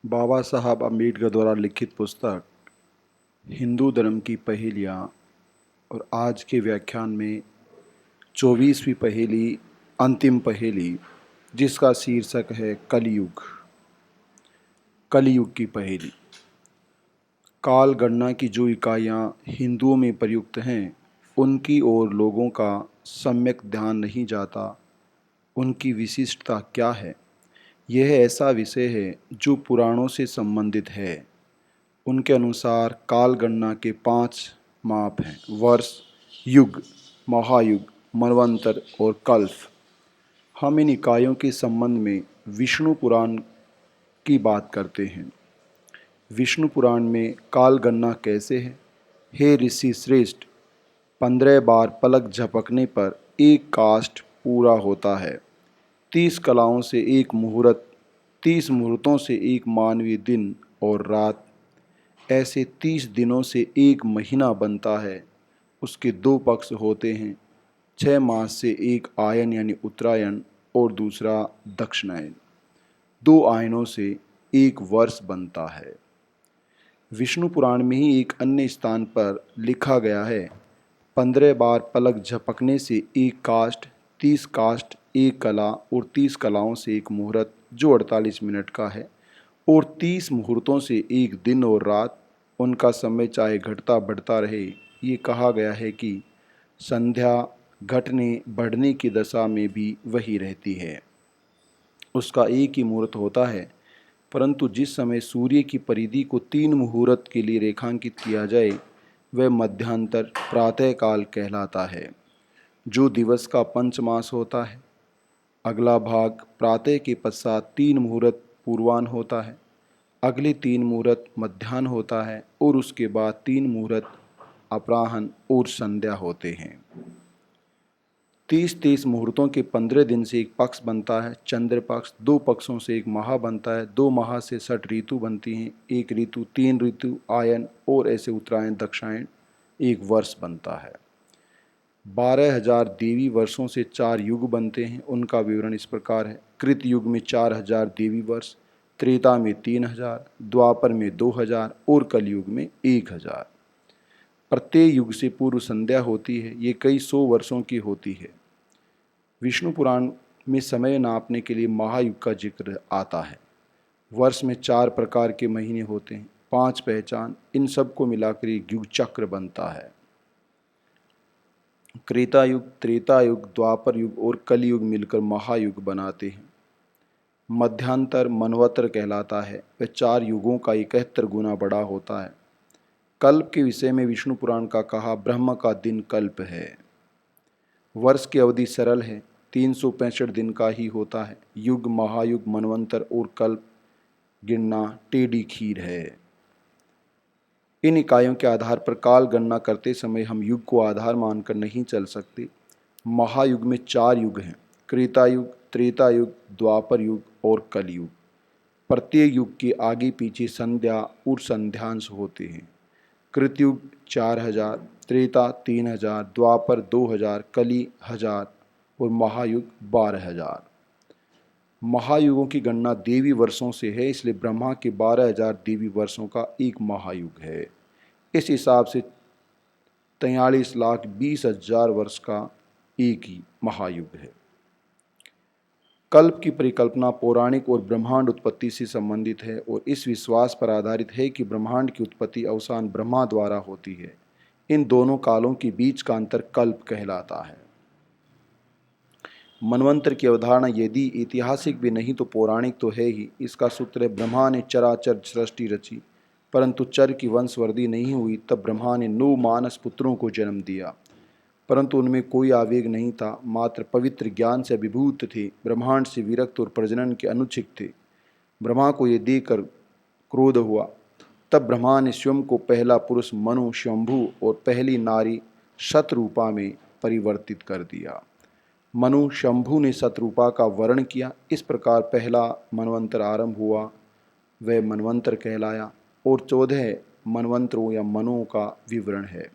बाबा साहब अम्बेडकर द्वारा लिखित पुस्तक हिंदू धर्म की पहेलियाँ और आज के व्याख्यान में 24वीं पहेली, अंतिम पहेली, जिसका शीर्षक है कलयुग। कलयुग की पहेली। काल गणना की जो इकाइयाँ हिंदुओं में प्रयुक्त हैं, उनकी ओर लोगों का सम्यक ध्यान नहीं जाता। उनकी विशिष्टता क्या है? यह ऐसा विषय है जो पुराणों से संबंधित है। उनके अनुसार काल गणना के 5 माप हैं: वर्ष, युग, महायुग, मनवंतर और कल्प। हम इन इकाइयों के संबंध में विष्णु पुराण की बात करते हैं। विष्णु पुराण में काल गणना कैसे है? हे ऋषि श्रेष्ठ, 15 बार पलक झपकने पर एक काष्ठ पूरा होता है। 30 कलाओं से एक मुहूर्त, 30 मुहूर्तों से एक मानवीय दिन और रात, ऐसे 30 दिनों से एक महीना बनता है। उसके 2 पक्ष होते हैं। 6 मास से एक आयन यानी उत्तरायण और दूसरा दक्षिणायन। 2 आयनों से एक वर्ष बनता है। विष्णु पुराण में ही एक अन्य स्थान पर लिखा गया है, 15 बार पलक झपकने से एक काष्ठ, 30 काष्ठ एक कला और 30 कलाओं से एक मुहूर्त जो 48 मिनट का है, और 30 मुहूर्तों से एक दिन और रात। उनका समय चाहे घटता बढ़ता रहे। ये कहा गया है कि संध्या घटने बढ़ने की दशा में भी वही रहती है। उसका एक ही मुहूर्त होता है, परंतु जिस समय सूर्य की परिधि को 3 मुहूर्त के लिए रेखांकित किया जाए, वह मध्यांतर प्रातःकाल कहलाता है, जो दिवस का पंचमास होता है। अगला भाग प्रातः के पश्चात 3 मुहूर्त पूर्वाह्न होता है, अगले 3 मुहूर्त मध्याह्न होता है और उसके बाद 3 मुहूर्त अपराह्न और संध्या होते हैं। 30 मुहूर्तों के 15 दिन से एक पक्ष बनता है, चंद्र पक्ष। 2 पक्षों से एक माह बनता है, 2 माह से 6 ऋतु बनती हैं, एक ऋतु, 3 ऋतु, आयन और ऐसे उत्तरायण दक्षिणायन, एक वर्ष बनता है। 12,000 देवी वर्षों से 4 युग बनते हैं। उनका विवरण इस प्रकार है: कृत युग में 4,000 देवी वर्ष, त्रेता में 3,000, द्वापर में 2,000 और कलयुग में 1,000। प्रत्येक युग से पूर्व संध्या होती है। ये कई 100 वर्षों की होती है। विष्णु पुराण में समय नापने के लिए महायुग का जिक्र आता है। वर्ष में 4 प्रकार के महीने होते हैं, 5 पहचान। इन सब को मिलाकर एक युग चक्र बनता है। त्रेता युग, त्रेता युग, द्वापर युग और कलयुग मिलकर महायुग बनाते हैं। मध्यांतर मनवंतर कहलाता है। वह 4 युगों का 71 गुना बड़ा होता है। कल्प के विषय में विष्णु पुराण का कहा, ब्रह्म का दिन कल्प है। वर्ष की अवधि सरल है, 365 दिन का ही होता है। युग, महायुग, मनवंतर और कल्प गिनना टेढ़ी खीर है। इन इकाइयों के आधार पर काल गणना करते समय हम युग को आधार मानकर नहीं चल सकते। महायुग में 4 युग हैं: त्रेता युग, त्रेता युग, द्वापर युग और कलयुग। प्रत्येक युग के आगे पीछे संध्या और संध्यांश होते हैं। कृतयुग 4,000, त्रेता 3,000, द्वापर 2,000, कली 1,000 और महायुग 12,000। महायुगों की गणना देवी वर्षों से है, इसलिए ब्रह्मा के 12,000 देवी वर्षों का एक महायुग है। इस हिसाब से 43,20,000 वर्ष का एक ही महायुग है। कल्प की परिकल्पना पौराणिक और ब्रह्मांड उत्पत्ति से संबंधित है और इस विश्वास पर आधारित है कि ब्रह्मांड की उत्पत्ति अवसान ब्रह्मा द्वारा होती है। इन दोनों कालों के बीच का अंतर कल्प कहलाता है। मनवंतर की अवधारणा यदि ऐतिहासिक भी नहीं तो पौराणिक तो है ही। इसका सूत्र है, ब्रह्मा ने चराचर सृष्टि रची, परंतु चर की वंशवृद्धि नहीं हुई। तब ब्रह्मा ने 9 मानस पुत्रों को जन्म दिया, परंतु उनमें कोई आवेग नहीं था, मात्र पवित्र ज्ञान से अभिभूत थे, ब्रह्मांड से विरक्त और प्रजनन के अनुच्छिक थे। ब्रह्मा को ये देखकर क्रोध हुआ। तब ब्रह्मा ने स्वयं को पहला पुरुष मनु शंभु और पहली नारी शतरूपा में परिवर्तित कर दिया। मनु शंभु ने शतरूपा का वर्ण किया। इस प्रकार पहला मनवंतर आरंभ हुआ, वह मनवंतर कहलाया और 14 मनवंतरों या मनुओं का विवरण है।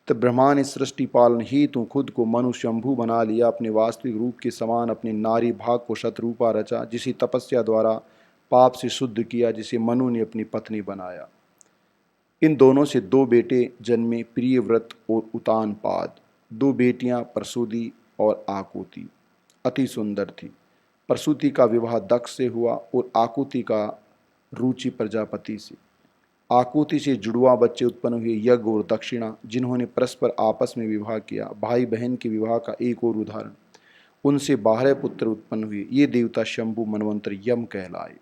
तब ब्रह्मा ने सृष्टि पालन हेतु खुद को मनु शंभु बना लिया। अपने वास्तविक रूप के समान अपने नारी भाग को शतरूपा रचा, जिसे तपस्या द्वारा पाप से शुद्ध किया, जिसे मनु ने अपनी पत्नी बनाया। इन दोनों से 2 बेटे जन्मे, प्रियव्रत और उतानपाद। 2 बेटियां प्रसूति और आकुति, अति सुंदर थी। प्रसूति का विवाह दक्ष से हुआ और आकुति का रुचि प्रजापति से। आकुति से जुड़वा बच्चे उत्पन्न हुए, यज्ञ और दक्षिणा, जिन्होंने परस्पर आपस में विवाह किया। भाई बहन के विवाह का एक और उदाहरण, उनसे 12 पुत्र उत्पन्न हुए। ये देवता शंभु मनवंतर यम कहलाए।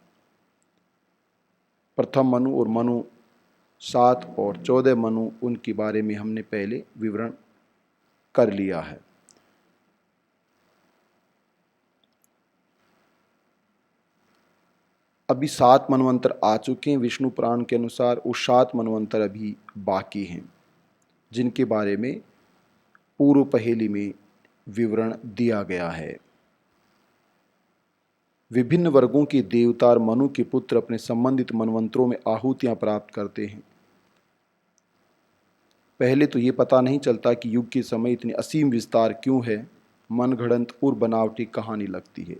प्रथम मनु और मनु 7 और 14 मनु, उनके बारे में हमने पहले विवरण कर लिया है। अभी 7 मनवंतर आ चुके हैं विष्णु पुराण के अनुसार, और 7 मनवंतर अभी बाकी हैं, जिनके बारे में पूर्व पहेली में विवरण दिया गया है। विभिन्न वर्गों के देवता और मनु के पुत्र अपने संबंधित मनवंतरों में आहुतियां प्राप्त करते हैं। पहले तो ये पता नहीं चलता कि युग के समय इतने असीम विस्तार क्यों है, मनगढ़ंत और बनावटी कहानी लगती है।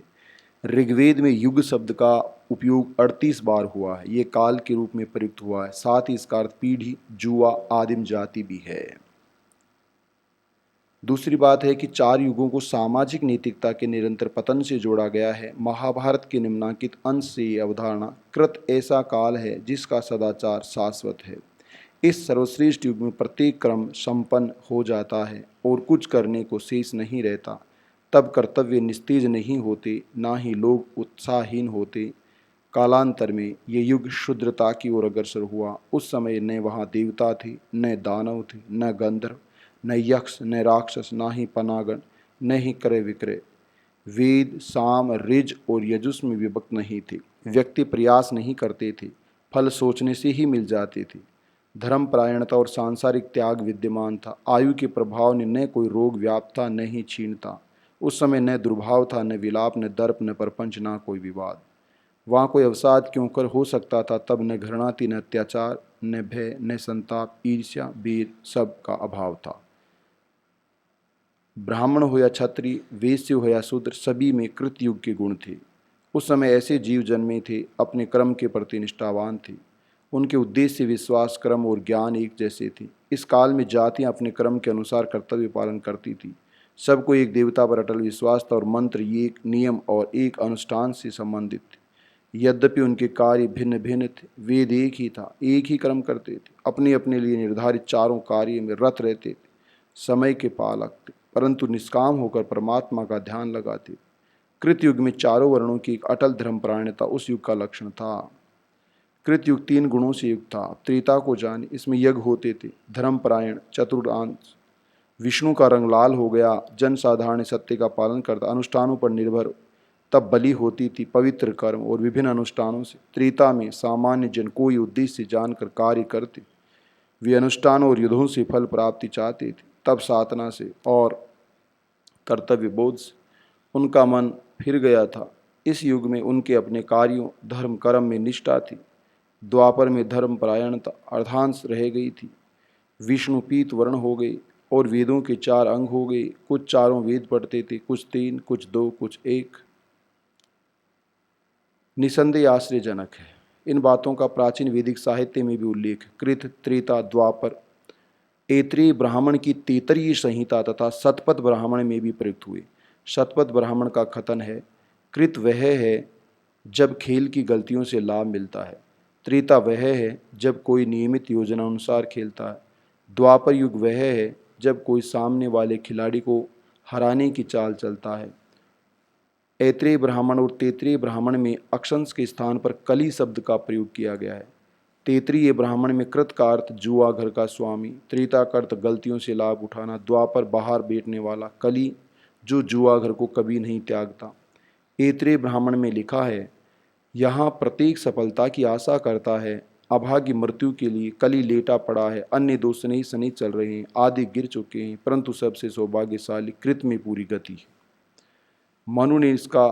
ऋग्वेद में युग शब्द का उपयोग 38 बार हुआ है। ये काल के रूप में प्रयुक्त हुआ है। साथ ही इसका अर्थ पीढ़ी, जुआ, आदिम जाति भी है। दूसरी बात है कि 4 युगों को सामाजिक नैतिकता के निरंतर पतन से जोड़ा गया है। महाभारत के निम्नांकित अंश से ये अवधारणा, कृत ऐसा काल है जिसका सदाचार शाश्वत है। इस सर्वश्रेष्ठ युग में प्रत्येक कर्म संपन्न हो जाता है और कुछ करने को शेष नहीं रहता। तब कर्तव्य निस्तेज नहीं होते, ना ही लोग उत्साहहीन होते। कालांतर में ये युग शुद्रता की ओर अग्रसर हुआ। उस समय न वहाँ देवता थे, न दानव थे, न गंधर्व, न यक्ष, न राक्षस, न ही पनागण, न ही क्रय विक्रय। वेद, साम, ऋज और यजुष में विभक्त नहीं थे। व्यक्ति प्रयास नहीं करते थे, फल सोचने से ही मिल जाते थे। धर्मपरायणता और सांसारिक त्याग विद्यमान था। आयु के प्रभाव ने न कोई रोग व्याप्त था, न ही क्षीण था। उस समय न दुर्भाव था, न विलाप, न दर्प, न प्रपंच, न कोई विवाद। वहाँ कोई अवसाद क्यों कर हो सकता था। तब न घृणा थी, न अत्याचार, न भय, न संताप, ईर्ष्या, वीर, सब का अभाव था। ब्राह्मण हो या क्षत्रिय, वैश्य हो या शूद्र, सभी में कृतयुग के गुण थे। उस समय ऐसे जीव जन्मे थे, अपने कर्म के प्रति निष्ठावान थे। उनके उद्देश्य, विश्वास, कर्म और ज्ञान एक जैसे थे। इस काल में जातियां अपने कर्म के अनुसार कर्तव्य पालन करती थी। सबको एक देवता पर अटल विश्वास था और मंत्र एक नियम और एक अनुष्ठान से संबंधित थे। यद्यपि उनके कार्य भिन्न भिन्न थे, वेद एक ही था, एक ही कर्म करते थे, अपने अपने लिए निर्धारित चारों कार्य में रत रहते थे, समय के पालक थे, परंतु निष्काम होकर परमात्मा का ध्यान लगाते थे। कृतयुग में चारों वर्णों की एक अटल धर्मपरायणता उस युग का लक्षण था। कृतयुग 3 गुणों से युक्त था। त्रेता को जाने, इसमें यज्ञ होते थे, धर्मपरायण, चतुर्थांश, विष्णु का रंग लाल हो गया, जन साधारण सत्य का पालन करता, अनुष्ठानों पर निर्भर, तब बलि होती थी, पवित्र कर्म और विभिन्न अनुष्ठानों से। त्रेता में सामान्य जन कोई उद्देश्य जानकर कार्य करते, वे अनुष्ठानों और युद्धों से फल प्राप्ति चाहते थे। तब साधना से और कर्तव्य बोध से उनका मन फिर गया था। इस युग में उनके अपने कार्यों, धर्म, कर्म में निष्ठा थी। द्वापर में धर्म परायणता अर्धांश रह गई थी। विष्णु पीत वर्ण हो गए और वेदों के 4 अंग हो गए। कुछ चारों वेद पढ़ते थे, कुछ 3, कुछ 2, कुछ 1। निसंदेह आश्चर्यजनक है। इन बातों का प्राचीन वैदिक साहित्य में भी उल्लेख है। कृत, त्रेता, द्वापर, ऐत्रेय ब्राह्मण की तैत्तिरीय संहिता तथा शतपथ ब्राह्मण में भी प्रयुक्त हुए। शतपथ ब्राह्मण का कथन है, कृत वह है जब खेल की गलतियों से लाभ मिलता है। त्रेता वह है जब कोई नियमित योजना अनुसार खेलता है। द्वापर युग वह है जब कोई सामने वाले खिलाड़ी को हराने की चाल चलता है। ऐत्रेय ब्राह्मण और तैत्तिरीय ब्राह्मण में अक्षंश के स्थान पर कली शब्द का प्रयोग किया गया है। तैत्तिरीय ब्राह्मण में कृत का अर्थ जुआ घर का स्वामी, त्रेता का अर्थ गलतियों से लाभ उठाना, द्वापर बाहर बैठने वाला, कली जो जुआ घर को कभी नहीं त्यागता। ऐत्रेय ब्राह्मण में लिखा है, यहाँ प्रत्येक सफलता की आशा करता है, अभाग्य मृत्यु के लिए कली लेटा पड़ा है, अन्य दो शनि शनि चल रहे हैं, आदि गिर चुके हैं, परंतु सबसे सौभाग्यशाली कृत में पूरी गति है। मनु ने इसका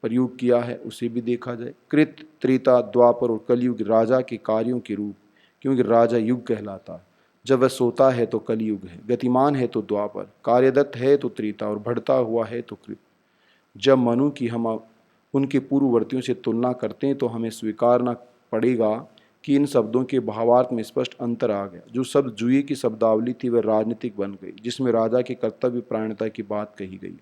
प्रयोग किया है, उसे भी देखा जाए। कृत, त्रेता, द्वापर और कलयुग राजा के कार्यों के रूप, क्योंकि राजा युग कहलाता है। जब वह सोता है तो कलयुग है, गतिमान है तो द्वापर, कार्यदत्त है तो त्रेता और बढ़ता हुआ है तो कृत। जब मनु की हम उनके पूर्ववर्तियों से तुलना करते हैं तो हमें स्वीकारना पड़ेगा कि इन शब्दों के भावार्थ में स्पष्ट अंतर आ गया। जो शब्द जुए की शब्दावली थी वह राजनीतिक बन गई, जिसमें राजा के कर्तव्य परायणता की बात कही गई।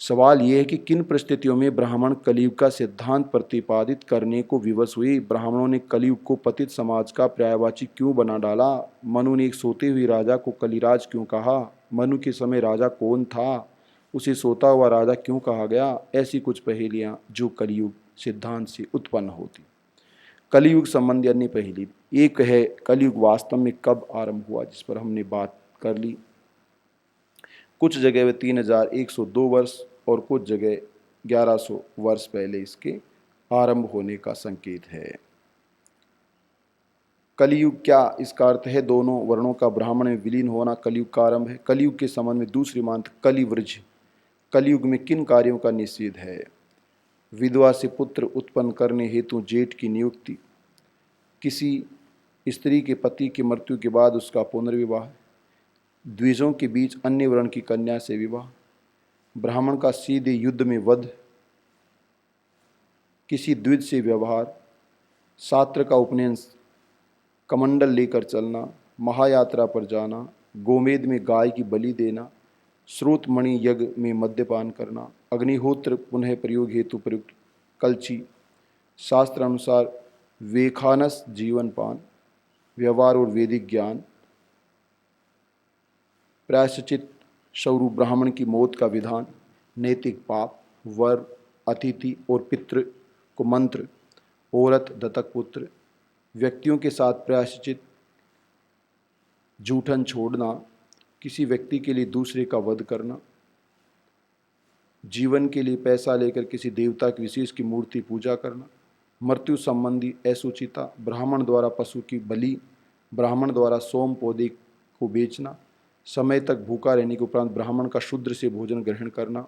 सवाल यह है कि किन परिस्थितियों में ब्राह्मण कलयुग का सिद्धांत प्रतिपादित करने को विवश हुए। ब्राह्मणों ने कलयुग को पतित समाज का पर्यायवाची क्यों बना डाला। मनु ने एक सोते हुए राजा को कलिराज क्यों कहा। मनु के समय राजा कौन था, उसे सोता हुआ राजा क्यों कहा गया। ऐसी कुछ पहेलियां जो कलयुग सिद्धांत से उत्पन्न होती। कलयुग संबंधी अन्य पहेली एक है, कलयुग वास्तव में कब आरंभ हुआ, जिस पर हमने बात कर ली। कुछ जगह वे 3102 वर्ष और कुछ जगह 1100 वर्ष पहले इसके आरंभ होने का संकेत है। कलयुग क्या, इसका अर्थ है दोनों वर्णों का ब्राह्मण में विलीन होना कलयुग का आरंभ है। कलयुग के संबंध में दूसरी मानता कलिवृज, कलयुग में किन कार्यों का निषेध है। विधवा से पुत्र उत्पन्न करने हेतु जेठ की नियुक्ति, किसी स्त्री के पति की मृत्यु के बाद उसका पुनर्विवाह, द्विजों के बीच अन्य वर्ण की कन्या से विवाह, ब्राह्मण का सीधे युद्ध में वध, किसी द्विज से व्यवहार, छात्र का उपनयन, कमंडल लेकर चलना, महायात्रा पर जाना, गोमेद में गाय की बलि देना, श्रोतमणि यज्ञ में मद्यपान करना, अग्निहोत्र पुनः प्रयोग हेतु प्रयुक्त कलची, शास्त्र अनुसार वेखानस जीवन पान, व्यवहार और वैदिक ज्ञान, प्रायश्चित स्वरूप ब्राह्मण की मौत का विधान, नैतिक पाप, वर, अतिथि और पितृ को मंत्र, औरत, दत्तक पुत्र, व्यक्तियों के साथ प्रायश्चित, जूठन छोड़ना, किसी व्यक्ति के लिए दूसरे का वध करना, जीवन के लिए पैसा लेकर किसी देवता की विशेष की मूर्ति पूजा करना, मृत्यु संबंधी असुचिता, ब्राह्मण द्वारा पशु की बलि, ब्राह्मण द्वारा सोम पौधे को बेचना, समय तक भूखा रहने के उपरांत ब्राह्मण का शूद्र से भोजन ग्रहण करना,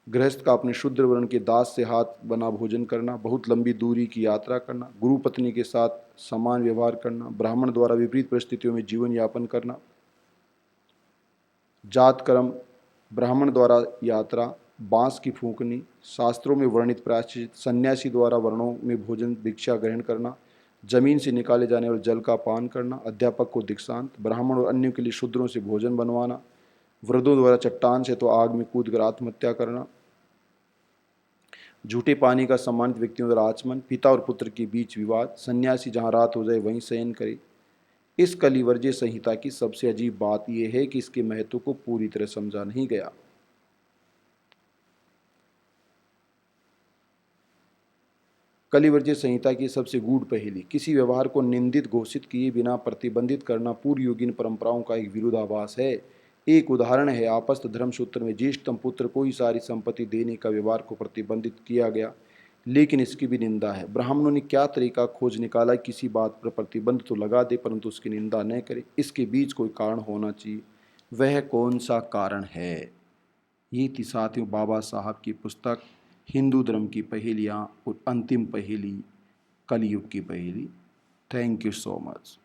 गृहस्थ का अपने शूद्र वर्ण के दास से हाथ बना भोजन करना, बहुत लंबी दूरी की यात्रा करना, गुरु पत्नी के साथ समान व्यवहार करना, ब्राह्मण द्वारा विपरीत परिस्थितियों में जीवन यापन करना, जात कर्म, ब्राह्मण द्वारा यात्रा, बांस की फूंकनी, शास्त्रों में वर्णित प्रायश्चित, सन्यासी द्वारा वर्णों में भोजन भिक्षा ग्रहण करना, जमीन से निकाले जाने वाले जल का पान करना, अध्यापक को दीक्षांत, ब्राह्मण और अन्यों के लिए शूद्रों से भोजन बनवाना, वृद्धों द्वारा चट्टान से तो आग में कूदकर आत्महत्या करना, झूठे पानी का सम्मानित व्यक्तियों द्वारा आचमन, पिता और पुत्र के बीच विवाद, सन्यासी जहाँ रात हो जाए वहीं शयन करे। इस कलिवर्ज्य संहिता की सबसे अजीब बात यह है कि इसके महत्व को पूरी तरह समझा नहीं गया। कलिवर्ज्य संहिता की सबसे गूढ़ पहेली, किसी व्यवहार को निंदित घोषित किए बिना प्रतिबंधित करना पूर्व युगीन परंपराओं का एक विरोधाभास है। एक उदाहरण है, आपस्त धर्म सूत्र में ज्येष्ठतम पुत्र को ही सारी संपत्ति देने का व्यवहार को प्रतिबंधित किया गया, लेकिन इसकी भी निंदा है। ब्राह्मणों ने क्या तरीका खोज निकाला, किसी बात पर प्रतिबंध तो लगा दे परंतु उसकी निंदा न करे। इसके बीच कोई कारण होना चाहिए, वह कौन सा कारण है। ये थी साथियों बाबा साहब की पुस्तक हिंदू धर्म की पहेलियाँ और अंतिम पहेली कलयुग की पहेली। Thank you so much.